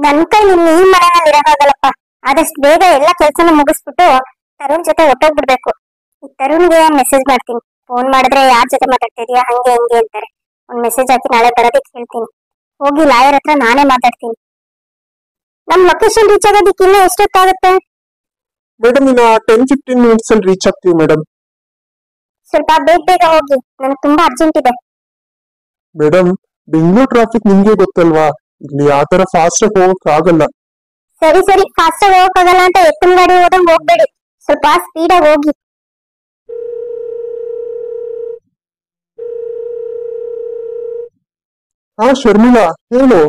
ನನ್ ಕೈ ನಿನ್ ಈ ಮನೆಯಲ್ಲಿ ಇರಕ್ಕಾಗಲ್ಲಪ್ಪ. ಆದಷ್ಟು ಬೇಗ ಎಲ್ಲಾ ಕೆಲ್ಸನ ಮುಗಿಸ್ಬಿಟ್ಟು ತರುಣ್ ಜೊತೆ ಹೊಟ್ಟೋಗ್ಬಿಡ್ಬೇಕು. ಈ ತರುಣ್ಗೆ ಮೆಸೇಜ್ ಮಾಡ್ತೀನಿ. ಫೋನ್ ಮಾಡಿದ್ರೆ ಯಾರ್ ಜೊತೆ ಮಾತಾಡ್ತಿದ್ಯಾ ಹಂಗೆ ಹಿಂಗೆ ಅಂತಾರೆ. ಒಂದ್ ಮೆಸೇಜ್ ಹಾಕಿ ನಾಳೆ ಬರೋದಕ್ಕೆ ಹೇಳ್ತೀನಿ. ಹೋಗಿ ಲಾಯರ್ ಹತ್ರ ನಾನೇ ಮಾತಾಡ್ತೀನಿ. ನಮ್ ಲೊಕೇಶನ್ ರೀಚ್ ಆಗೋದಕ್ಕೆ ಇನ್ನೂ ಎಷ್ಟೊತ್ತಾಗುತ್ತೆ? ಮೇಡಮ್ ಇನ್ನು 10-15 ಮಿನಿಟ್ಸ್ ಅಲ್ಲಿ ರೀಚ್ ಆಗ್ತೀವಿ ಮೇಡಮ್. ಸ್ವಲ್ಪ ಬೇಗ ಬೇಗ ಹೋಗಿ, ನನಗೆ ತುಂಬಾ ಅರ್ಜೆಂಟ್ ಇದೆ. ಮೇಡಮ್ ಬೆಂಗಳೂರು ಟ್ರಾಫಿಕ್ ನಿಮ್ಗೆ ಗೊತ್ತಲ್ವಾ, ಇಲ್ಲಿ ಆತರ ಫಾಸ್ಟ್ ಆಗಿ ಹೋಗಕ್ ಆಗಲ್ಲ. ಸರಿ ಸರಿ, ಫಾಸ್ಟ್ ಆಗಿ ಹೋಗಕ್ಕಾಗಲ್ಲ ಅಂತ ಎತ್ತಿನ ಗಾಡಿ ಹೋದಂಗ್ ಹೋಗ್ಬೇಡಿ, ಸ್ವಲ್ಪ ಸ್ಪೀಡ್ ಆಗಿ ಹೋಗಿ. ಹಾ ಶರ್ಮಿಳಾ ಹೇಳು.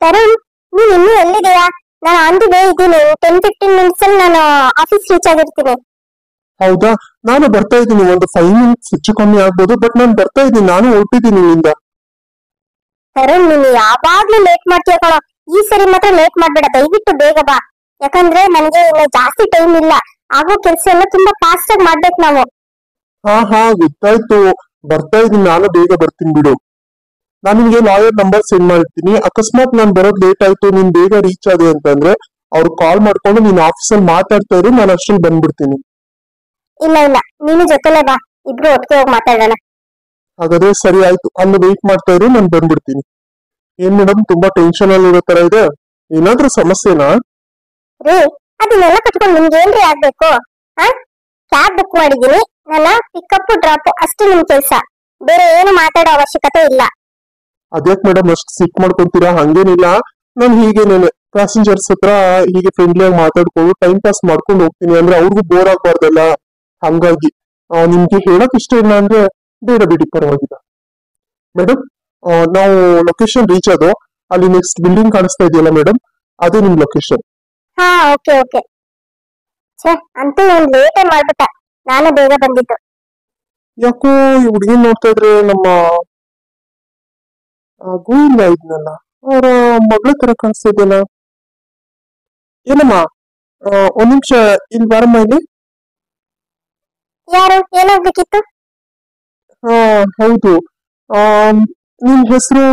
ತರುಣ್, ನೀನ್ ಇನ್ನೂ ಎಲ್ಲಿದೆಯಾ? ನಾನು ಆನ್ ದಿ ವೇ ಇದ್ದೀನಿ. 10-15 ಮಿನಿಟ್ಸ್ ಅಲ್ಲಿ ನಾನು ಆಫೀಸ್ ರೀಚ್ ಆಗಿರ್ತೀನಿ. ಹೌದಾ, ನಾನು ಬರ್ತಾ ಇದ್ದೀನಿ. ಒಂದು 5 ಮಿನಿಟ್ಸ್ ಹೆಚ್ಚು ಕಮ್ಮಿ ಆಗ್ಬೋದು, ಬಟ್ ನಾನು ಬರ್ತಾ ಇದ್ದೀನಿ. ನಾನು ಹೊರಟಿದ್ದೀನಿ ಇಲ್ಲಿಂದ. ತರುಣ್, ನೀನು ಯಾವಾಗ್ಲೂ ಲೇಟ್ ಮಾಡ್ತೀಯ ಕಣೋ. ಈ ಸರಿ ಮಾತ್ರ ಲೇಟ್ ಮಾಡ್ಬೇಡ, ದಯವಿಟ್ಟು ಬೇಗ ಬಾ. ಯಾಕಂದ್ರೆ ನನಗೆ ಇನ್ನು ಜಾಸ್ತಿ ಟೈಮ್ ಇಲ್ಲ. ಆಗೋ ಕೆಲಸ ಎಲ್ಲ ತುಂಬಾ ಫಾಸ್ಟ್ ಆಗಿ ಮಾಡ್ಬೇಕು ನಾವು. ಹಾ ಗೊತ್ತಾಯ್ತು, ಬರ್ತಾ ಇದ್ದೀನಿ. ನಾನು ಬೇಗ ಬರ್ತೀನಿ ಬಿಡು. ನಾನು ನಿಮ್ಗೆ ಲಾಯರ್ ನಂಬರ್ ಸೆಂಡ್ ಮಾಡಿರ್ತೀನಿ. ಅಕಸ್ಮಾತ್ ನಾನು ಬರೋದ್ ಲೇಟ್ ಆಯ್ತು, ನೀನ್ ಬೇಗ ರೀಚ್ ಆದೆ ಅಂತಂದ್ರೆ ಅವ್ರು ಕಾಲ್ ಮಾಡ್ಕೊಂಡು ನೀನ್ ಆಫೀಸಲ್ಲಿ ಮಾತಾಡ್ತಾ ಇರು, ನಾನು ಅಷ್ಟ್ರಲ್ಲಿ ಬಂದ್ಬಿಡ್ತೀನಿ. ಇಲ್ಲ ಇಲ್ಲ, ನೀನು ಜೊತೆಲೆ ಬಾ, ಇಬ್ರು ಒಟ್ಟಿಗೆ ಹೋಗಿ ಮಾತಾಡೋಣ. ಹಾಗಾದ್ರೆ ಸರಿ ಆಯ್ತು, ಅಲ್ಲಿ ವೇಟ್ ಮಾಡ್ತಾ ಇರು, ನಾನು ಬಂದ್ಬಿಡ್ತೀನಿ. ಏನ್ ಮೇಡಮ್ ತುಂಬಾ ಟೆನ್ಷನ್ ಅಲ್ಲಿ ಇರೋ ತರ ಇದೆ, ಏನಾದ್ರೂ ಸಮಸ್ಯೆನಾ? ರೀ, ಅದನ್ನೆಲ್ಲ ಕಟ್ಕೊಂಡು ನಿಮ್ಗೆ ಏನ್ರಿ ಆಗ್ಬೇಕು? ಕ್ಯಾಬ್ ಬುಕ್ ಮಾಡಿದೀನಿ, ನನ್ನ ಪಿಕಪ್ ಡ್ರಾಪ್ ಅಷ್ಟೇ ನಿಮ್ ಕೆಲ್ಸ. ಬೇರೆ ಏನು ಮಾತಾಡೋ ಅವಶ್ಯಕತೆ ಇಲ್ಲ. ಅದ್ಯಾಕ್ ಮೇಡಮ್ ಅಷ್ಟು ಸಿಕ್ ಮಾಡ್ಕೊಂತೀರಾ? ಹಂಗೇನಿಲ್ಲ, ನಾನು ಹೀಗೇನೇನೆ ಪ್ಯಾಸೆಂಜರ್ಸ್ ಹತ್ರ ಹೀಗೆ ಫ್ರೆಂಡ್ಲಿ ಆಗಿ ಮಾತಾಡ್ಕೊಂಡು ಟೈಮ್ ಪಾಸ್ ಮಾಡ್ಕೊಂಡು ಹೋಗ್ತೀನಿ. ಅಂದ್ರೆ ಅವ್ರಿಗೂ ಬೋರ್ ಆಗ್ಬಾರ್ದಲ್ಲ, ಹಂಗಾಗಿ ನಿಮ್ಗೆ ಹೇಳಕ್ ಇಷ್ಟ ಇಲ್ಲ ಅಂದ್ರೆ ಬೇಡ ಬಿಡಿ, ಪರವಾಗಿಲ್ಲ. ಮೇಡಮ್ ನಾವು ಲೊಕೇಶನ್ ರೀಚ್ ಆದೋ, ಅಲ್ಲಿ ನೆಕ್ಸ್ಟ್ ಬಿಲ್ಡಿಂಗ್ ಕಾಣಿಸ್ತಾ ಇದೆಯಲ್ಲ ಮೇಡಮ್, ಅದೇ ನಿಮ್ ಲೊಕೇಶನ್. ಹಾ, ಓಕೆ ಓಕೆ. ಛೇ, ಅಂತೂ ಒಂದ್ ಲೇಟೇ ಮಾಡ್ಬಿಟ್ಟ, ನಾನು ಬೇಗ ಬಂದಿದ್ದು. ಯಾಕೋ ಈ ಹುಡುಗಿನ್ ನೋಡ್ತಾ ಇದ್ರೆ ನಮ್ಮ ಗೋವಿಂದ ಇದ್ನಲ್ಲ, ಅವರ ಮಗಳ ತರ ಕಾಣಿಸ್ತಾ ಇದೆಯಲ್ಲ. ಏನಮ್ಮ, ಒಂದ್ ನಿಮಿಷ ಇಲ್ಲಿ ಬಾರಮ್ಮ ಇಲ್ಲಿ. ಯಾರು? ಏನಾಗ್ಬೇಕಿತ್ತು? ಹಾ ಹೌದು, ಆ ನಿಮ್ ಹೆಸರು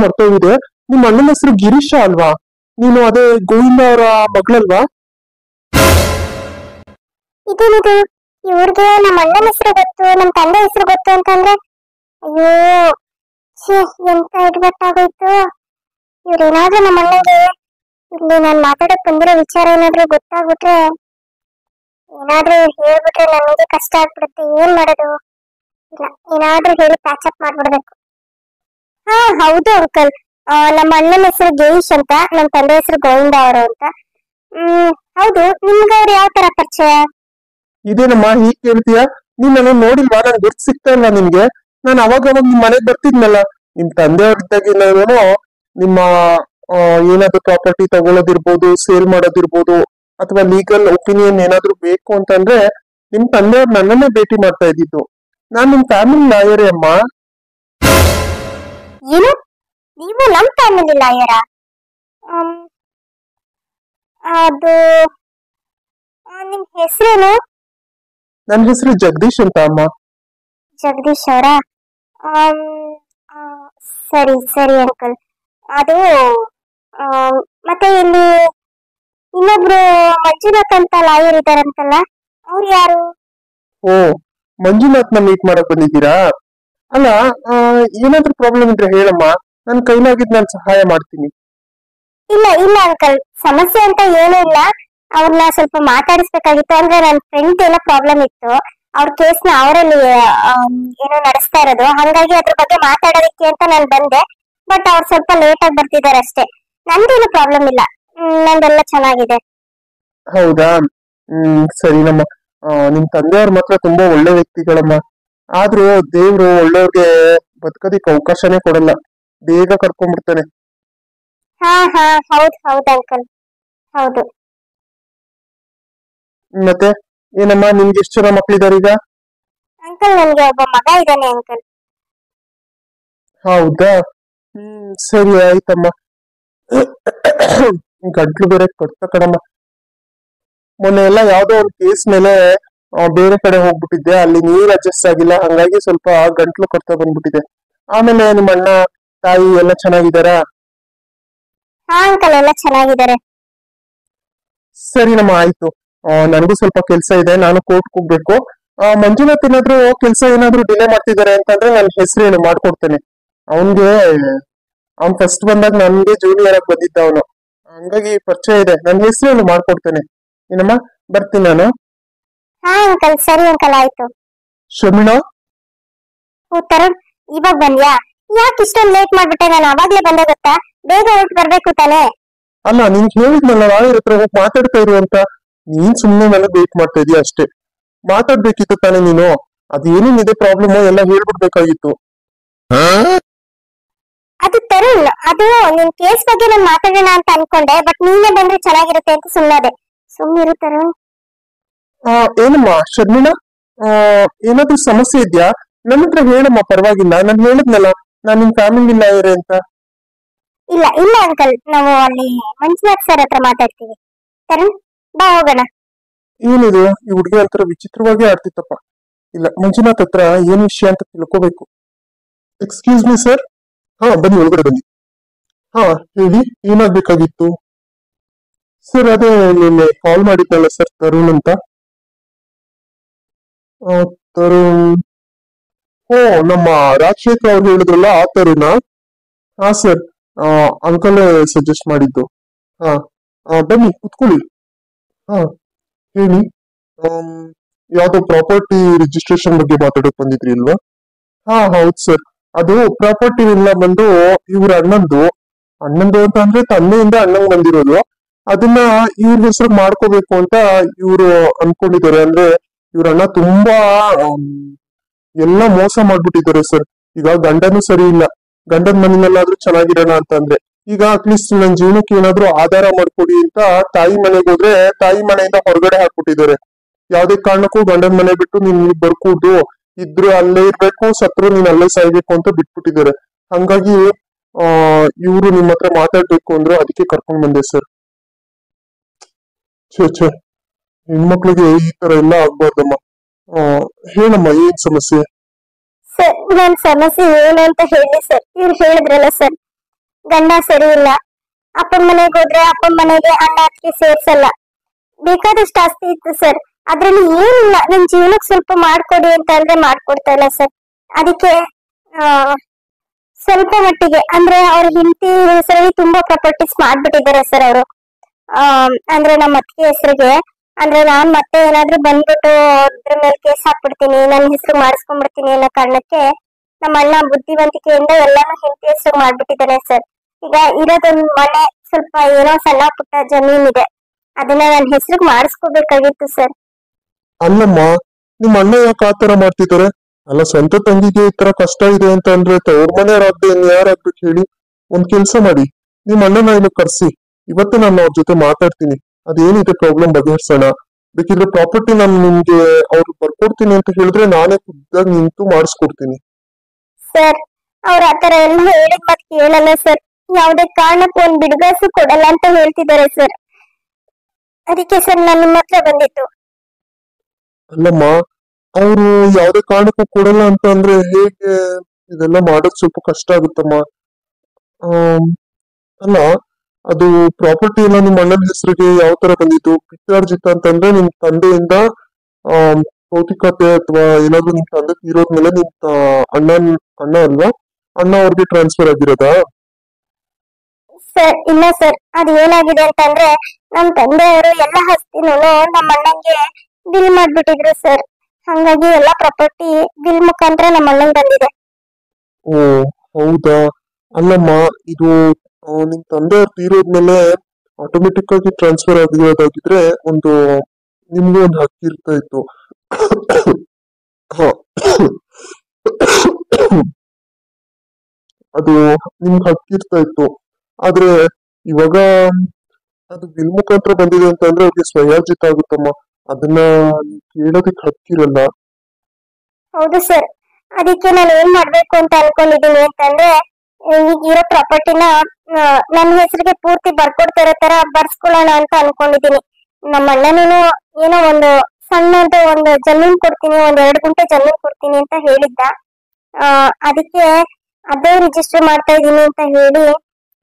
ಮರ್ತೋಗಿದೆ. ನಿಮ್ ಅಣ್ಣನ ಹೆಸರು ಗಿರೀಶ ಅಲ್ವಾ? ನೀನು ಅದೇ ಗೋವಿಂದ ಅವರ ಮಗಳಲ್ವಾ? ಇದೇನಿದು, ಇವ್ರಿಗೆ ನಮ್ಮ ಅಣ್ಣನ ಹೆಸರು ಗೊತ್ತು, ನಮ್ಮ ತಂದೆ ಹೆಸರು ಗೊತ್ತು ಅಂತಂದ್ರೆ, ಅಯ್ಯೋ ಛೇ, ಎಂತ ಎಡ್ಬಟ್ಟಾಗೋಯ್ತು. ಇವ್ರೇನಾದ್ರೂ ನಮ್ಮ ಅಣ್ಣಗೆ ಇಲ್ಲಿ ನಾನ್ ಮಾತಾಡಕ್ ಬಂದಿರೋ ವಿಚಾರ ಏನಾದ್ರೂ ಗೊತ್ತಾಗ್ಬಿಟ್ರೆ, ಏನಾದ್ರೂ ಹೇಳ್ಬಿಟ್ರೆ ನನಗೆ ಕಷ್ಟ ಆಗ್ಬಿಡುತ್ತೆ. ಏನ್ ಮಾಡೋದು? ಇಲ್ಲ, ಏನಾದ್ರೂ ಹೇಳಿ ಪ್ಯಾಚಪ್ ಮಾಡ್ಬಿಡ್ಬೇಕು. ಹಾ ಹೌದು ಅಂಕಲ್, ನಮ್ಮ ಅಣ್ಣನ ಹೆಸರು ಗಿರೀಶ್ ಅಂತ, ನಮ್ಮ ತಂದೆ ಹೆಸರು ಗೋವಿಂದ ಅವರು ಅಂತ. ಹೌದು, ನಿಮ್ಗೆ ಅವ್ರು ಯಾವ ತರ ಪರಿಚಯ? ಇದೇನಮ್ಮ ಹೀಗ್ ಕೇಳ್ತೀಯ? ನೀನ್ ನನ್ನ ನೋಡಿಲ್ವಾ? ನನ್ ಗುರ್ತು ಸಿಗ್ತಾ ಇಲ್ಲ ನಿಮ್ಗೆ? ನಾನು ಅವಾಗ ನಿಮ್ ಮನೆಗ್ ಬರ್ತಿದ್ನಲ್ಲ, ನಿಮ್ ತಂದೆಯವ್ರಿದ್ದಾಗಿನೇನೋ ನಿಮ್ಮ ಏನಾದ್ರು ಪ್ರಾಪರ್ಟಿ ತಗೊಳ್ಳೋದಿರ್ಬೋದು, ಸೇಲ್ ಮಾಡೋದಿರ್ಬೋದು, ಅಥವಾ ಲೀಗಲ್ ಒಪಿನಿಯನ್ ಏನಾದ್ರು ಬೇಕು ಅಂತಂದ್ರೆ ನಿಮ್ ತಂದೆಯವ್ರು ನನ್ನನ್ನೇ ಭೇಟಿ ಮಾಡ್ತಾ ಇದ್ದಿದ್ದು. ನಾನ್ ನಿಮ್ ಫ್ಯಾಮಿಲಿ ಲಾಯರೇ ಅಮ್ಮ. ಏನು, ನೀವು ನಮ್ ಫ್ಯಾಮಿಲಿ ಲಾಯರಾ? ಅದು ನಿಮ್ ಹೆಸರೇನು? ನನ್ ಹೆಸರು ಜಗದೀಶ್ ಅಂತ ಅಮ್ಮ. ಜಗದೀಶ್ ಅವರ? ಸರಿ ಸರಿ ಅಂಕಲ್. ಅದು ಮತ್ತೆ ಇಲ್ಲಿ ಇನ್ನೊಬ್ರು ಮಂಜುನಾಥ್ ಅಂತ ಲಾಯರ್ ಇದಾರಂತಲ್ಲ, ಅವ್ರು ಯಾರು? ಓ, ಮಂಜುನಾಥ್ನ ಮೀಟ್ ಮಾಡಕ್ ಬಂದಿದ್ದೀರಾ? ಅಲ್ಲ, ಏನಾದ್ರೂ ಪ್ರಾಬ್ಲಮ್ ಇದ್ರೆ ಹೇಳಮ್ಮ, ನನ್ ಕೈಲಾಗಿದ್ ನಾನು ಸಹಾಯ ಮಾಡ್ತೀನಿ. ಇಲ್ಲ ಇಲ್ಲ ಅಂಕಲ್, ಸಮಸ್ಯೆ ಅಂತ ಏನೂ ಇಲ್ಲ. ಅವ್ರನ್ನ ಸ್ವಲ್ಪ ಮಾತಾಡಿಸ್ಬೇಕಾಗಿತ್ತು. ಅಂದ್ರೆ ನನ್ನ ಫ್ರೆಂಡ್ ಏನೋ ಪ್ರಾಬ್ಲಮ್ ಇತ್ತು, ಅವ್ರ ಕೇಸ್ನ ಅವರಲ್ಲಿ ಏನೋ ನಡೆಸ್ತಾ ಇರೋದು, ಹಾಗಾಗಿ ಅದ್ರ ಬಗ್ಗೆ ಮಾತಾಡೋದಕ್ಕೆ ಅಂತ ನಾನು ಬಂದೆ. ಬಟ್ ಅವ್ರು ಸ್ವಲ್ಪ ಲೇಟ್ ಆಗಿ ಬರ್ತಿದ್ದಾರೆ ಅಷ್ಟೇ. ನಂದೇನು ಪ್ರಾಬ್ಲಮ್ ಇಲ್ಲ, ನಂದೆಲ್ಲ ಚೆನ್ನಾಗಿದೆ. ಹೌದಾ, ಸರಿನಮ್ಮ. ನಿಮ್ ತಂದೆಯವ್ರ ಮಾತ್ರ ತುಂಬಾ ಒಳ್ಳೆ ವ್ಯಕ್ತಿಗಳಮ್ಮ. ಆದ್ರೂ ದೇವ್ರು ಒಳ್ಳೆಯವ್ರಿಗೆ ಬದುಕೋದಿಕ್ ಅವಕಾಶನೇ ಕೊಡಲ್ಲ, ಬೇಗ ಕರ್ಕೊಂಡ್ಬಿಡ್ತಾನೆ. ಹಾ ಹಾ, ಹೌದು ಹೌದು ಅಂಕಲ್, ಹೌದು. ಮತ್ತೆ ಏನಮ್ಮ, ನಿಮ್ಗೆ ಎಷ್ಟು ಜನ ಮಕ್ಳಿದಾರೆ ಈಗ? ಅಂಕಲ್, ನನ್ಗೆ ಒಬ್ಬ ಮಗ ಇದ್ದಾನೆ ಅಂಕಲ್. ಹೌದಾ, ಸರಿ ಆಯ್ತಮ್ಮ. ಗಂಟ್ಲು ಬೇರೆ ಕಟ್ತ ಕಣಮ್ಮ. ಮೊನ್ನೆ ಎಲ್ಲ ಯಾವ್ದೋ ಒಂದು ಕೇಸ್ ಮೇಲೆ ಬೇರೆ ಕಡೆ ಹೋಗ್ಬಿಟ್ಟಿದ್ದೆ, ಅಲ್ಲಿ ನೀರ್ ಅಡ್ಜಸ್ಟ್ ಆಗಿಲ್ಲ, ಹಂಗಾಗಿ ಸ್ವಲ್ಪ ಗಂಟ್ಲು ಕಟ್ತಾ ಬಂದ್ಬಿಟ್ಟಿದೆ. ಆಮೇಲೆ ನಿಮ್ಮ ಅಣ್ಣ ತಾಯಿ ಎಲ್ಲ ಚೆನ್ನಾಗಿದ್ದಾರಾ? ಹಾ ಅಂಕಲ್, ಎಲ್ಲ ಚೆನ್ನಾಗಿದ್ದಾರೆ. ಸರಿನಮ್ಮ, ಆಯ್ತು. ನನಗೂ ಸ್ವಲ್ಪ ಕೆಲಸ ಇದೆ, ನಾನು ಕೋರ್ಟ್ ಹೋಗ್ಬೇಕು. ಮಂಜುನಾಥ್ ಏನಾದ್ರು ಕೆಲಸ ಏನಾದ್ರು ಡಿಲೇ ಮಾಡ್ತಿದ್ದಾರೆ ಅಂತಂದ್ರೆ ನನ್ನ ಹೆಸರು ಹೇಳಿ ಮಾಡ್ಕೊಡ್ತೇನೆ. ಅವನ್ಗೆ ಅವ್ನ್ ಫಸ್ಟ್ ಬಂದಾಗ ನನ್ಗೆ ಜೂನಿಯರ್ ಆಗಿ ಬಂದಿದ್ದ ಅವನು, ಹಂಗಾಗಿ ಪರಿಚಯ ಇದೆ. ನನ್ನ ಹೆಸರು ಹೇಳಿ ಮಾಡ್ಕೊಡ್ತೇನೆ. ಏನಮ್ಮ, ಬರ್ತೀನಿ ನಾನು. ಹಾ ಅಂಕಲ್, ಸರಿ ಅಂಕಲ್, ಆಯ್ತು. ಶರ್ಮಿಳಾ, ಓ ತರುಣ್, ಇವಾಗ ಬಂದ್ಯಾ? ಯಾಕೆ ಇಷ್ಟೊಂದು ಲೇಟ್ ಮಾಡ್ಬಿಟ್ಟೆ? ನಾನು ಅವಾಗ್ಲೇ ಬಂದೆ ಗೊತ್ತಾ? ಬೇಗ ಹೊರಟು ಬರ್ಬೇಕು ತಾನೇ. ಅಲ್ಲ ನಿನ್ಗೆ ಹೇಳಿದ್ನಲ್ಲ ರಾಯರ್ ಹತ್ರ ಹೋಗಿ ಮಾತಾಡ್ತಾ ಇರು ಅಂತ. ನೀನ್ ಸುಮ್ನೆ ನನಗೆ ವೇಟ್ ಮಾಡ್ತಾ ಇದೀಯ ಅಷ್ಟೇ. ಮಾತಾಡ್ಬೇಕಿತ್ತು ತಾನೇ ನೀನು. ಅದೇನೇನಿದೆ ಪ್ರಾಬ್ಲಮ್ ಎಲ್ಲ ಹೇಳ್ಬಿಡ್ಬೇಕಾಗಿತ್ತು. ಅದು ತರುಣ್, ಅದು ನಿನ್ ಕೇಸ್ ಬಗ್ಗೆ ನಾನು ಮಾತಾಡೋಣ ಅಂತ ಅನ್ಕೊಂಡೆ, ಬಟ್ ನೀನೇ ಬಂದ್ರೆ ಚೆನ್ನಾಗಿರುತ್ತೆ ಅಂತ ಸುಮ್ಮನಾದೆ. ಸುಮ್ಮನಿರು ತರುಣ್. ಏನಮ್ಮ ಶರ್ಮಿಳಾ, ಏನಾದ್ರೂ ಸಮಸ್ಯೆ ಇದ್ಯಾ? ನನ್ನ ಹತ್ರ ಹೇಳಮ್ಮ, ಪರವಾಗಿಲ್ಲ. ನಾನು ಹೇಳಿದ್ನಲ್ಲ ನಾನ್ ನಿಮ್ ಫ್ಯಾಮಿಲಿ ಲಾಯರ್ ಅಂತ. ಇಲ್ಲ ಇಲ್ಲ ಅಂಕಲ್, ನಾವು ಅಲ್ಲಿ ಮಂಜುನಾಥ್ ಸರ್ ಹತ್ರ ಮಾತಾಡ್ತೀವಿ. ತರುಣ್, ಬಾ ಹೋಗೋಣ. ಏನಿದು ಈ ಹುಡುಗಿ ಒಂಥರ ವಿಚಿತ್ರವಾಗಿ ಆಡ್ತಿತ್ತಪ್ಪ. ಇಲ್ಲ, ಮಂಜುನಾಥ್ ಹತ್ರ ಏನ್ ವಿಷಯ ಅಂತ ತಿಳ್ಕೋಬೇಕು. Excuse me sir. ಹಾ ಬನ್ನಿ, ಒಳಗಡೆ ಬನ್ನಿ. ಹಾ ಹೇಳಿ, ಏನಾಗ್ಬೇಕಾಗಿತ್ತು? ಸರ್ ಅದೇ ನಿನ್ನೆ ಕಾಲ್ ಮಾಡಿದ್ನಲ್ಲ ಸರ್, ತರುಣ್ ಅಂತ. ತರುಣ್, ಓ ನಮ್ಮ ರಾಜಶೇಖರ್ ಅವ್ರು ಹೇಳಿದ್ರಲ್ಲ ಆ ತರುಣ. ಹಾ ಸರ್, ಅಂಕಲ್ ಸಜೆಸ್ಟ್ ಮಾಡಿದ್ದು. ಹಾ ಬನ್ನಿ ಕುತ್ಕೊಳ್ಳಿ. ಹಾ ಹೇಳಿ. ಯಾವ್ದೋ ಪ್ರಾಪರ್ಟಿ ರಿಜಿಸ್ಟ್ರೇಷನ್ ಬಗ್ಗೆ ಮಾತಾಡಕ್ ಬಂದಿದ್ರಿ ಇಲ್ವಾ? ಹಾ ಹೌದು ಸರ್. ಅದು ಪ್ರಾಪರ್ಟಿ ಎಲ್ಲ ಬಂದು ಇವ್ರ ಅಣ್ಣಂದು ಅಂತ ಅಂದ್ರೆ ತಂದೆಯಿಂದ ಅಣ್ಣಂಗ್ ಬಂದಿರೋದು. ಅದನ್ನ ಇವ್ರ ಹೆಸರು ಮಾಡ್ಕೋಬೇಕು ಅಂತ ಇವ್ರು ಅನ್ಕೊಂಡಿದ್ದಾರೆ. ಅಂದ್ರೆ ಇವ್ರ ಅಣ್ಣ ತುಂಬಾ ಎಲ್ಲ ಮೋಸ ಮಾಡ್ಬಿಟ್ಟಿದ್ದಾರೆ ಸರ್. ಈಗ ಗಂಡನೂ ಸರಿ ಇಲ್ಲ, ಗಂಡನ ಮನೆಯಲ್ಲಾದ್ರೂ ಚೆನ್ನಾಗಿರೋಣ ಅಂತಂದ್ರೆ ಈಗ ಅಟ್ಲೀಸ್ಟ್ ನನ್ನ ಜೀವನಕ್ಕೆ ಏನಾದ್ರೂ ಆಧಾರ ಮಾಡ್ಕೊಡಿ ಅಂತ ತಾಯಿ ಮನೆಗೆ ಹೋದ್ರೆ ತಾಯಿ ಮನೆಯಿಂದ ಹೊರಗಡೆ ಹಾಕ್ಬಿಟ್ಟಿದ್ದಾರೆ. ಯಾವ್ದೇ ಕಾರಣಕ್ಕೂ ಗಂಡನ ಮನೆ ಬಿಟ್ಟು ನೀನ್ ಇಲ್ಲಿ ಬರ್ಕೂಡ್ದು, ಇದ್ರು ಅಲ್ಲೇ ಇರ್ಬೇಕು, ಸತ್ರು ನೀನ್ ಅಲ್ಲೇ ಸಾಯ್ಬೇಕು ಅಂತ ಬಿಟ್ಬಿಟ್ಟಿದ್ದಾರೆ. ಹಂಗಾಗಿ ಇವ್ರು ನಿಮ್ ಹತ್ರ ಮಾತಾಡ್ಬೇಕು ಅಂದ್ರು, ಅದಕ್ಕೆ ಕರ್ಕೊಂಡ್ ಬಂದೆ ಸರ್. ಛೇ, ಹೆಣ್ಮಕ್ಳಿಗೆ ಈ ತರ ಎಲ್ಲ ಆಗ್ಬಾರ್ದಮ್ಮ. ಹೇಳಮ್ಮ, ಏನ್ ಸಮಸ್ಯೆ? ಸರ್, ನನ್ ಸಮಸ್ಯೆ ಏನು ಅಂತ ಹೇಳಿ ಸರ್. ಇವ್ರು ಹೇಳಿದ್ರಲ್ಲ ಸರ್, ಗಂಡ ಸರಿ ಇಲ್ಲ, ಅಪ್ಪನ ಮನೆಗೆ ಹೋದ್ರೆ ಅಪ್ಪನ ಮನೆಗೆ ಅಣ್ಣ ಅತ್ತಿಗೆ ಸೇರ್ಸಲ್ಲ. ಬೇಕಾದಷ್ಟು ಆಸ್ತಿ ಇತ್ತು ಸರ್, ಅದ್ರಲ್ಲಿ ಏನಿಲ್ಲ. ನನ್ ಜೀವನಕ್ಕೆ ಸ್ವಲ್ಪ ಮಾಡ್ಕೊಡಿ ಅಂತ ಅಂದ್ರೆ ಮಾಡ್ಕೊಡ್ತಾ ಇಲ್ಲ ಸರ್. ಅದಕ್ಕೆ ಸ್ವಲ್ಪ ಮಟ್ಟಿಗೆ ಅಂದ್ರೆ ಅವ್ರ ಹೆಂಡತಿ ಹೆಸರಲ್ಲಿ ತುಂಬಾ ಪ್ರಾಪರ್ಟೀಸ್ ಮಾಡ್ಬಿಟ್ಟಿದ್ದಾರೆ ಸರ್ ಅವರು. ಅಂದ್ರೆ ನಮ್ಮ ಅತ್ತಿಗೆ ಹೆಸರಿಗೆ. ಅಂದ್ರೆ ನಾನ್ ಮತ್ತೆ ಏನಾದ್ರೂ ಬಂದ್ಬಿಟ್ಟು ಅದ್ರ ಮೇಲೆ ಕೇಸ್ ಹಾಕ್ಬಿಡ್ತೀನಿ, ನನ್ನ ಹೆಸರು ಮಾಡಿಸ್ಕೊಂಡ್ಬಿಡ್ತೀನಿ ಅನ್ನೋ ಕಾರಣಕ್ಕೆ ನಮ್ಮ ಅಣ್ಣ ಬುದ್ಧಿವಂತಿಕೆಯಿಂದ ಎಲ್ಲಾನು ಹೆಂಡತಿ ಹೆಸರು ಮಾಡ್ಬಿಟ್ಟಿದ್ದಾನೆ ಸರ್. ಈಗ ಇರೋದೊಂದು ಮನೆ, ಸ್ವಲ್ಪ ಏನೋ ಸಣ್ಣ ಪುಟ್ಟ ಜಮೀನ್ ಇದೆ, ಅದನ್ನ ನನ್ನ ಹೆಸರಿಗೆ ಮಾಡಿಸ್ಕೋಬೇಕಾಗಿತ್ತು ಸರ್. ಅಲ್ಲಮ್ಮ, ನಿಮ್ ಅಣ್ಣ ಯಾಕೆ ಆತರ ಮಾಡ್ತಿದ್ದಾರೆ? ಅಲ್ಲ, ಸ್ವಂತ ತಂಗಿಗೆ ಈ ತರ ಕಷ್ಟ ಇದೆ ಅಂತ ಅಂದ್ರೆ ಅವ್ರ ಮನೆಯವ್ರಾಗ್ದೆ ಇನ್ ಯಾರಾಗ್ಬೇಕು ಹೇಳಿ? ಒಂದ್ ಕೆಲ್ಸ ಮಾಡಿ, ನಿಮ್ ಅಣ್ಣನ ಇಲ್ಲಿ ಕರ್ಸಿ, ಇವತ್ತು ನಾನು ಅವ್ರ ಜೊತೆ ಮಾತಾಡ್ತೀನಿ. ಅದೇನಿದೆ ಪ್ರಾಬ್ಲಮ್ ಬಗೆಹರ್ಸೋಣ. ಬೇಕಿದ್ರೆ ಪ್ರಾಪರ್ಟಿ ನಾನು ನಿಮ್ಗೆ ಅವ್ರು ಬರ್ಕೊಡ್ತೀನಿ ಅಂತ ಹೇಳಿದ್ರೆ ನಾನೇ ಖುದ್ದಾಗಿ ನಿಂತು ಮಾಡಿಸ್ಕೊಡ್ತೀನಿ. ಸರ್, ಅವ್ರ ಆತರ ಎಲ್ಲ ಹೇಳಿದ್ ಮತ್ ಕೇಳಲ್ಲ ಸರ್. ಯಾವ್ದೇ ಕಾರಣಕ್ಕೂ ಒಂದ್ ಬಿಡುಗಾಸು ಕೊಡಲ್ಲ ಅಂತ ಹೇಳ್ತಿದ್ದಾರೆ ಸರ್. ಅದಕ್ಕೆ ಸರ್ ನಾನು ನಿಮ್ಮ ಹತ್ರ ಬಂದಿತ್ತು. ಅಲ್ಲಮ್ಮ, ಅವರು ಯಾವ್ದೇ ಕಾರಣಕ್ಕೂ ಕೊಡಲ್ಲ ಅಂತ ಅಂದ್ರೆ ಹೇಗೆ? ಇದೆಲ್ಲ ಮಾಡೋದ್ ಸ್ವಲ್ಪ ಕಷ್ಟ ಆಗುತ್ತಮ್ಮ. ಅಲ್ಲ, ಅದು ಪ್ರಾಪರ್ಟಿ ಎಲ್ಲ ನಿಮ್ ಅಣ್ಣನ ಹೆಸರಿಗೆ ಯಾವ ತರ ಬಂದಿತ್ತು? ಪಿತ್ರಾರ್ಜಿತ ಅಂತಂದ್ರೆ ನಿಮ್ ತಂದೆಯಿಂದ ಭೌತಿಕತೆ ಅಥವಾ ಏನಾದ್ರು ನಿಮ್ ತಂದೆ ತೀರೋದ್ಮೇಲೆ ನಿಮ್ ಅಣ್ಣ ಅಲ್ವಾ, ಅಣ್ಣ ಅವ್ರಿಗೆ ಟ್ರಾನ್ಸ್ಫರ್ ಆಗಿರೋದಾ? ಸರ್ ಇಲ್ಲ ಸರ್, ಅದು ಏನಾಗಿದೆ ಅಂತಂದ್ರೆ ನಮ್ ತಂದೆಯವರು ಎಲ್ಲ ಆಸ್ತಿನೂ ನಮ್ಮ ಅಣ್ಣಂಗೆ ಬಿಲ್ ಮಾಡ್ಬಿಟ್ಟಿದ್ರು ಸರ್. ಹಂಗಾಗಿ ಎಲ್ಲಾ ಪ್ರಾಪರ್ಟಿ ಬಿಲ್ ಮುಖಾಂತರ ನಮ್ಮ ಅಣ್ಣಂಗ್ ಬಂದಿದೆ. ಓ ಹೌದಾ? ಅಲ್ಲಮ್ಮ, ಇದು ನಿಮ್ ತಂದೆ ಅವ್ರು ತೀರೋದ್ಮೇಲೆ ಆಟೋಮೆಟಿಕ್ ಆಗಿ ಟ್ರಾನ್ಸ್ಫರ್ ಆಗಿರೋದಾಗಿದ್ರೆ ನಿಮ್ಗೆ ಒಂದು ಹಕ್ಕಿ ಇರ್ತಾ ಇತ್ತು. ಹ, ಅದು ನಿಮ್ಗೆ ಹಕ್ಕಿ ಇರ್ತಾ ಇತ್ತು. ಆದ್ರೆ ಇವಾಗ ಅದು ಬಿಲ್ ಮುಖಾಂತರ ಬಂದಿದೆ ಅಂತಂದ್ರೆ ಅವ್ರಿಗೆ ಸ್ವಯಾರ್ಜಿತ ಆಗುತ್ತಮ್ಮ. ಅದನ್ನ ಕೇಳೋದಕ್ಕೆ ಹಕ್ಕಿರಲ್ಲ. ಹೌದು ಸರ್, ಅದಕ್ಕೆ ನಾನು ಏನ್ ಮಾಡ್ಬೇಕು ಅಂತ ಅನ್ಕೊಂಡಿದೀನಿ ಅಂತಂದ್ರೆ, ಈಗ ಇರೋ ಪ್ರಾಪರ್ಟಿನ ನನ್ನ ಹೆಸರಿಗೆ ಪೂರ್ತಿ ಬರ್ಕೊಡ್ತಿರೋ ತರ ಬರ್ಸ್ಕೊಳ್ಳೋಣ ಅಂತ ಅನ್ಕೊಂಡಿದೀನಿ. ನಮ್ಮ ಅಣ್ಣನೂ ಏನೋ ಒಂದು ಸಣ್ಣದು ಒಂದು ಜಮೀನ್ ಕೊಡ್ತೀನಿ, 2 ಗುಂಟೆ ಜಮೀನ್ ಕೊಡ್ತೀನಿ ಅಂತ ಹೇಳಿದ್ದ. ಅದಕ್ಕೆ ಅದೇ ರಿಜಿಸ್ಟರ್ ಮಾಡ್ತಾ ಇದೀನಿ ಅಂತ ಹೇಳಿ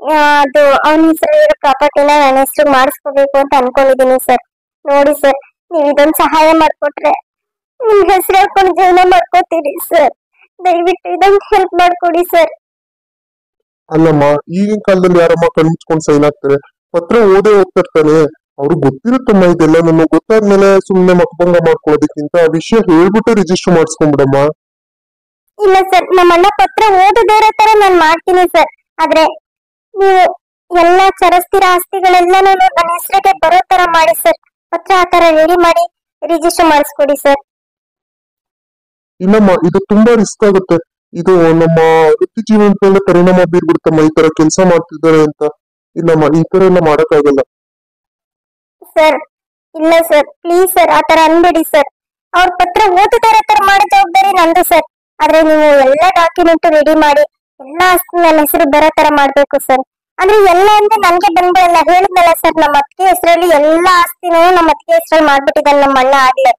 ಅದು ಅವನ ಹೆಸರು ಪ್ರಾಪರ್ಟಿನ ನನ್ನ ಹೆಸರು ಮಾಡಿಸ್ಕೋಬೇಕು ಅಂತ ಅನ್ಕೊಂಡಿದೀನಿ ಸರ್. ನೋಡಿ ಸರ್, ನೀವ್ ಇದೊಂದು ಸಹಾಯ ಮಾಡ್ಕೊಟ್ರೆ ನಿಮ್ ಹೆಸರು ಹೇಳ್ಕೊಂಡು ಜೀವನ ಮಾಡ್ಕೋತೀರಿ ಸರ್. ದಯವಿಟ್ಟು ಇದೊಂದು ಹೆಲ್ಪ್ ಮಾಡ್ಕೊಡಿ ಸರ್. ಅಲ್ಲಮ್ಮ, ಈಗಿನ ಕಾಲದಲ್ಲಿ ಯಾರಮ್ಮ ಕಣ್ಮುಚ್ಕೊಂಡು ಸೈನ್ ಆಗ್ತಾರೆ? ಪತ್ರ ಓದೇ ಓದ್ತಿರ್ತಾನೆ. ಅವ್ರಿಗೆ ಗೊತ್ತಿರುತ್ತಮ್ಮ ಇದೆಲ್ಲ. ನನ್ನ ಗೊತ್ತಾದ್ಮೇಲೆ ಸುಮ್ನೆ ಮಕಭಂಗ ಮಾಡ್ಕೊಳ್ಳೋದಕ್ಕಿಂತ ವಿಷಯ ಹೇಳ್ಬಿಟ್ಟು ರಿಜಿಸ್ಟರ್ ಮಾಡಿಸ್ಕೊಂಡ್ಬಿಡಮ್ಮ. ಇಲ್ಲ ಸರ್, ನಮ್ಮ ಅಣ್ಣ ಪತ್ರ ಓದದೇ ಇರೋ ತರ ನಾನ್ ಮಾಡ್ತೀನಿ ಸರ್. ಆದ್ರೆ ನೀವು ಎಲ್ಲಾ ಚರಸ್ತಿರ ಆಸ್ತಿಗಳೆಲ್ಲನೂ ನನ್ನ ಹೆಸರಿಗೆ ಬರೋ ತರ ಮಾಡಿ ಸರ್. ಪತ್ರ ಆ ತರ ರೆಡಿ ಮಾಡಿ ರಿಜಿಸ್ಟರ್ ಮಾಡಿಸ್ಕೊಡಿ ಸರ್. ಇಲ್ಲಮ್ಮ, ಇದು ತುಂಬಾ ರಿಸ್ಕ್ ಆಗುತ್ತೆ. ಇದು ನಮ್ಮ ವೃತ್ತಿ ಜೀವನದ ಮೇಲೆ ಪರಿಣಾಮ ಬೀರ್ಬಿಡ್ತಮ್ಮ ಈ ತರ ಕೆಲಸ ಮಾಡ್ತಿದ್ದಾರೆ ಅಂತ. ಇಲ್ಲಮ್ಮ, ಈ ತರ ಎಲ್ಲ ಮಾಡಕ್ಕಾಗಲ್ಲ. ಸರ್ ಇಲ್ಲ ಸರ್, ಪ್ಲೀಸ್ ಸರ್, ಆ ತರ ಅನ್ಬೇಡಿ ಸರ್. ಅವ್ರ ಪತ್ರ ಓದದೇ ಇರೋ ತರ ಮಾಡೋ ಜವಾಬ್ದಾರಿ ನಂದು ಸರ್. ಆದ್ರೆ ನೀವು ಎಲ್ಲಾ ಡಾಕ್ಯುಮೆಂಟ್ ರೆಡಿ ಮಾಡಿ ಎಲ್ಲಾ ಆಸ್ತಿ ನನ್ನ ಹೆಸರು ಬರೋ ತರ ಮಾಡ್ಬೇಕು ಸರ್. ಅಂದ್ರೆ ಎಲ್ಲ ಅಂದ್ರೆ ನನ್ಗೆ ಬಂದ್ಬಿಡಲ್ಲ. ಹೇಳಿದ್ನಲ್ಲ ಸರ್, ನಮ್ಮ ಅತ್ತಿಗೆ ಹೆಸರಲ್ಲಿ ಎಲ್ಲಾ ಆಸ್ತಿನೂ ನಮ್ಮ ಅತ್ತಿಗೆ ಹೆಸರಲ್ಲಿ ಮಾಡ್ಬಿಟ್ಟಿದ್ದಾನೆ ನಮ್ಮ ಅಣ್ಣ ಆಗ್ಲೇ.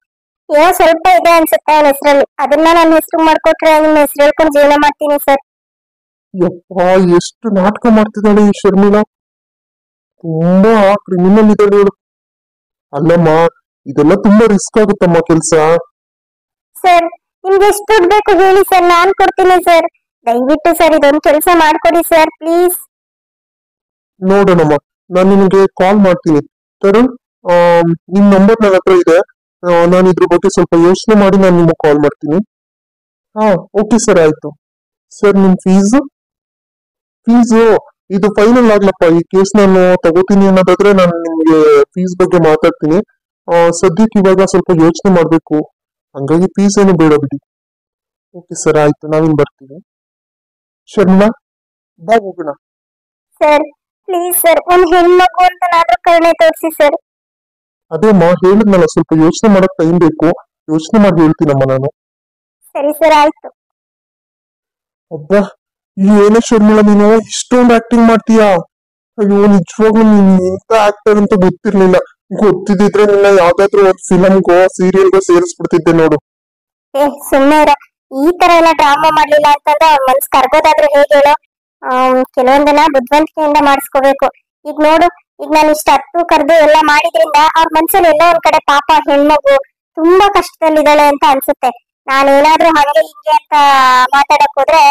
ಏನೋ ಸ್ವಲ್ಪ ಇದೆ ಅನ್ಸುತ್ತೆ ಅವನ ಹೆಸರಲ್ಲಿ. ಅದನ್ನ ನನ್ನ ಹೆಸರು ಮಾಡ್ಕೊಟ್ರೆ ನಿಮ್ಮ ಹೆಸರು ಹೇಳ್ಕೊಂಡು ಜೀವನ ಮಾಡ್ತೀನಿ ಸರ್. ಯಪ್ಪ, ಎಷ್ಟು ನಾಟಕ ಮಾಡ್ತಿದ್ದಾಳೆ ಈ ಶರ್ಮಿಳಾ. ತುಂಬಾ ಕ್ರಿಮಿನಲ್ ಇದ್ದಾಳೆ ಇವಳು. ಅಲ್ಲಮ್ಮ, ಇದೆಲ್ಲ ತುಂಬಾ ರಿಸ್ಕ್ ಆಗುತ್ತಮ್ಮ ಕೆಲ್ಸ. ಸರ್ ನಿಮ್ಗೆ ಎಷ್ಟು ದುಡ್ಡು ಬೇಕು ಹೇಳಿ ಸರ್, ನಾನ್ ಕೊಡ್ತೀನಿ ಸರ್. ದಯವಿಟ್ಟು ಸರ್ ಇದೊಂದು ಕೆಲಸ ಮಾಡ್ಕೊಡಿ ಸರ್, ಪ್ಲೀಸ್. ನೋಡೋಣಮ್ಮ, ನಾನು ನಿಮಗೆ ಕಾಲ್ ಮಾಡ್ತೀನಿ. ತರುಣ್, ನಿಮ್ ನಂಬರ್ ನನ್ನ ಹತ್ರ ಇದೆ. ನಾನು ಇದ್ರ ಬಗ್ಗೆ ಸ್ವಲ್ಪ ಯೋಚನೆ ಮಾಡಿ ನಾನು ನಿಮಗೆ ಕಾಲ್ ಮಾಡ್ತೀನಿ. ಹಾ, ಓಕೆ ಸರ್, ಆಯ್ತು. ಸರ್, ನಿಮ್ ಫೀಸು ಇದು ಫೈನಲ್ ಆಗ್ಲಪ್ಪ. ಈ ಕೇಸ್ ನಾನು ತಗೋತೀನಿ ಅನ್ನೋದಾದ್ರೆ ನಾನು ನಿಮ್ಗೆ ಫೀಸ್ ಬಗ್ಗೆ ಮಾತಾಡ್ತೀನಿ. ಸದ್ಯಕ್ಕೆ ಇವಾಗ ಸ್ವಲ್ಪ ಯೋಚನೆ ಮಾಡ್ಬೇಕು. ಹಂಗಾಗಿ ಫೀಸ್ ಏನು ಬೇಡ ಬಿಡಿ. ಓಕೆ ಸರ್, ಆಯ್ತು, ನಾವಿನ್ ಬರ್ತೀವಿ. ಶರ್ಮಿಳಾ, ಬಾ ಹೋಗೋಣ. ಸರ್ ಪ್ಲೀಸ್ ಸರ್, ಒಂದ್ ಹೆಣ್ಮಗು ಅಂತನಾದ್ರೂ ಕರುಣೆ ತೋರಿಸಿ ಸರ್. ಅದೇಮ್ಮ, ಹೇಳಿದ್ನಲ್ಲ, ಸ್ವಲ್ಪ ಯೋಚನೆ ಮಾಡಕ್ ಟೈಮ್ ಬೇಕು. ಯೋಚನೆ ಮಾಡಿ ಹೇಳ್ತೀನಮ್ಮ ನಾನು. ಸರಿ ಸರ್, ಆಯ್ತು. ಅಬ್ಬಾ, ಏನೇ ಶರ್ಮಿಳಾ, ನೀನು ಇಷ್ಟೊಂದು ಆಕ್ಟಿಂಗ್ ಮಾಡ್ತೀಯಾ? ಅಯ್ಯೋ, ನಿಜವಾಗ್ಲೂ ನೀನ್ ಇಂತ ಆಕ್ಟರ್ ಅಂತ ಗೊತ್ತಿರ್ಲಿಲ್ಲ. ಗೊತ್ತಿದ್ರೆ ನಿನ್ನ ಯಾವ್ದಾದ್ರು ಒಂದು ಫಿಲಮ್ಗೋ ಸೀರಿಯಲ್ಗೋ ಸೇರಿಸ್ಬಿಡ್ತಿದ್ದೆ ನೋಡು. ಏ ಸುಮ್ಮನೆ ಇರ. ಈ ತರ ಎಲ್ಲ ಡ್ರಾಮಾ ಮಾಡ್ಲಿಲ್ಲ ಅಂತಂದ್ರೆ ಅವ್ರ ಮನ್ಸ್ ಕರ್ಗೋದಾದ್ರೂ ಹೇಗೆ ಹೇಳೋ. ಕೆಲವೊಂದನ್ನ ಬುದ್ಧಿವಂತಿಕೆಯಿಂದ ಮಾಡಿಸ್ಕೋಬೇಕು. ಈಗ ನೋಡು, ಈಗ ನಾನು ಇಷ್ಟ ಹತ್ತು ಕರೆದು ಎಲ್ಲ ಮಾಡಿದ್ರಿಂದ ಅವ್ರ ಮನ್ಸಲ್ಲಿ ಎಲ್ಲೋ ಒಂದ್ ಕಡೆ ಪಾಪ ಹೆಣ್ಮಗು ತುಂಬಾ ಕಷ್ಟದಲ್ಲಿದ್ದಾಳೆ ಅಂತ ಅನ್ಸುತ್ತೆ. ನಾನೇನಾದ್ರೂ ಹಂಗೆ ಹಿಂಗೆ ಅಂತ ಮಾತಾಡಕ್ ಹೋದ್ರೆ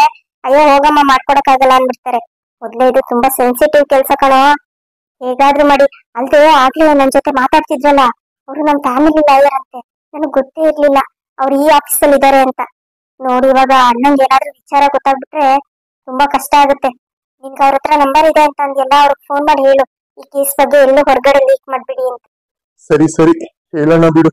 ಅಯ್ಯೋ ಹೋಗಮ್ಮ ಮಾಡ್ಕೊಡಕ್ ಆಗಲ್ಲ ಅಂದ್ಬಿಡ್ತಾರೆ. ಮೊದ್ಲೇ ಇದು ತುಂಬಾ ಸೆನ್ಸಿಟಿವ್ ಕೆಲ್ಸ ಕಣೋ. ಹೇಗಾದ್ರೂ ಮಾಡಿ. ಅಲ್ದೆ ಆಗ್ಲೇ ನನ್ ಜೊತೆ ಮಾತಾಡ್ತಿದ್ರಲ್ಲ, ಅವ್ರು ನಮ್ ಫ್ಯಾಮಿಲಿ ಲಾಯರ್ ಅಂತೆ. ನನಗ್ ಗೊತ್ತೇ ಇರ್ಲಿಲ್ಲ ಅವ್ರು ಈ ಆಫೀಸಲ್ಲಿ ಇದಾರೆ ಅಂತ. ನೋಡಿ, ಇವಾಗ ಅಣ್ಣಂಗೆ ಏನಾದ್ರೂ ವಿಚಾರ ಗೊತ್ತಾಗ್ಬಿಟ್ರೆ ತುಂಬಾ ಕಷ್ಟ ಆಗುತ್ತೆ. ನಿನ್ಗ ಅವ್ರ ಹತ್ರ ನಂಬರ್ ಇದೆ ಅಂತ ಅಂದ್ಯಲ್ಲ, ಅವ್ರಿಗೆ ಫೋನ್ ಮಾಡಿ ಹೇಳು ಈ ಕೇಸ್ ಬಗ್ಗೆ ಎಲ್ಲೂ ಹೊರಗಡೆ ಲೀಕ್ ಮಾಡ್ಬಿಡಿ ಅಂತ. ಸರಿ ಸರಿ, ಹೇಳೋಣ ಬಿಡು.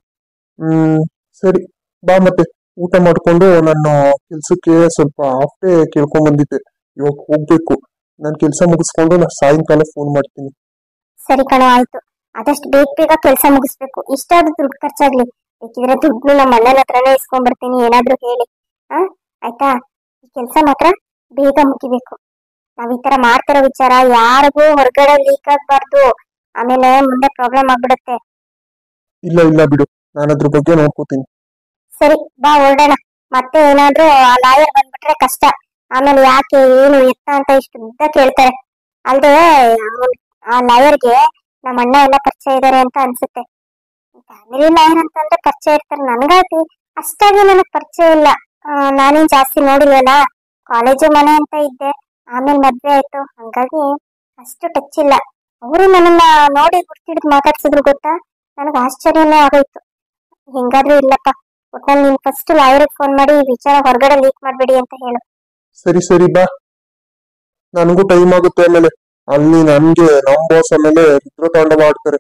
ಸರಿ, ಬಾ ಮತ್ತೆ ಊಟ ಮಾಡ್ಕೊಂಡು. ನಾನು ಕೆಲ್ಸಕ್ಕೆ ಸ್ವಲ್ಪ ಹಾಫ್ ಡೇ ಕೇಳ್ಕೊಂಡ್ ಬಂದಿದ್ದೆ, ಇವಾಗ ಹೋಗ್ಬೇಕು. ನಾನ್ ಕೆಲ್ಸ ಮುಗಿಸ್ಕೊಂಡು ನಾ ಸಾಯಂಕಾಲ ಫೋನ್ ಮಾಡ್ತೀನಿ. ಸರಿ ಕಣೋ, ಆಯ್ತು. ಆದಷ್ಟು ಬೇಗ ಬೇಗ ಕೆಲಸ ಮುಗಿಸ್ಬೇಕು. ಇಷ್ಟಾದ್ರೂ ದುಡ್ಡು ಖರ್ಚಾಗ್ಲಿ. ಬೇಕಿದ್ರೆ ದುಡ್ಡು ನಮ್ಮ ಅಣ್ಣನ ಹತ್ರನೇ ಇಸ್ಕೊಂಡ್ ಬರ್ತೀನಿ, ಏನಾದ್ರೂ ಹೇಳಿ. ಆಯ್ತಾ? ಈ ಕೆಲಸ ಮಾತ್ರ ಬೇಗ ಮುಗಿಬೇಕು. ನಾವ್ ಈ ತರ ಮಾಡ್ತಿರೋ ವಿಚಾರ ಯಾರಿಗೂ ಹೊರಗಡೆ ಲೀಕ್ ಆಗ್ಬಾರ್ದು. ಆಮೇಲೆ ಮುಂದೆ ಪ್ರಾಬ್ಲಮ್ ಆಗ್ಬಿಡುತ್ತೆ. ಇಲ್ಲ ಇಲ್ಲ ಬಿಡು, ನಾನು ಅದ್ರ ಬಗ್ಗೆ ನೋಡ್ಕೋತೀನಿ. ಸರಿ, ಬಾ ಹೊರಡೋಣ. ಮತ್ತೆ ಏನಾದ್ರೂ ಆ ಲಾಯರ್ ಬಂದ್ಬಿಟ್ರೆ ಕಷ್ಟ. ಆಮೇಲೆ ಯಾಕೆ ಏನು ಎತ್ತ ಅಂತ ಇಷ್ಟು ಉದ್ದ ಕೇಳ್ತಾರೆ. ಅಲ್ದೆ ಆ ಲಾಯರ್ಗೆ ನಮ್ಮ ಅಣ್ಣ ಎಲ್ಲ ಪರಿಚಯ ಇದಾರೆ ಅಂತ ಅನ್ಸುತ್ತೆ. ಫ್ಯಾಮಿಲಿ ಲಾಯರ್ ಅಂತಂದ್ರೆ ಪರಿಚಯ ಇರ್ತಾರೆ. ನನ್ಗಾಗಿ ಅಷ್ಟಾಗಿ ನನಗ್ ಪರಿಚಯ ಇಲ್ಲ. ನಾನೇನ್ ಜಾಸ್ತಿ ನೋಡಿಲ್ವಲ್ಲ. ಕಾಲೇಜು ಮನೆ ಅಂತ ಇದ್ದೆ, ಆಮೇಲೆ ಮದ್ವೆ ಆಯ್ತು. ಹಂಗಾಗಿ ಅಷ್ಟು ಟಚ್ ಇಲ್ಲ. ಅವರು ನನ್ನನ್ನ ನೋಡಿ ಗುರ್ತಿಡಿದ್ ಮಾತಾಡ್ಸಿದ್ರು ಗೊತ್ತಾ. ನನಗ್ ಆಶ್ಚರ್ಯನೇ ಆಗೋಯ್ತು. ಹೆಂಗಾದ್ರೂ ಇಲ್ಲಪ್ಪ, ಒಟ್ನಲ್ಲಿ ನೀನ್ ಫಸ್ಟ್ ಲಾಯರ್ಗೆ ಫೋನ್ ಮಾಡಿ ಈ ವಿಚಾರ ಹೊರಗಡೆ ಲೀಕ್ ಮಾಡ್ಬೇಡಿ ಅಂತ ಹೇಳು. ಸರಿ ಸರಿ, ಬಾ. ನನಗೂ ಟೈಮ್ ಆಗುತ್ತೆ. ಆಮೇಲೆ ಅಲ್ಲಿ ನನ್ಗೆ ನಮ್ ಬಾಸ್ ಆಮೇಲೆ ರುದ್ರತಾಂಡವ ಆಡ್ತಾರೆ.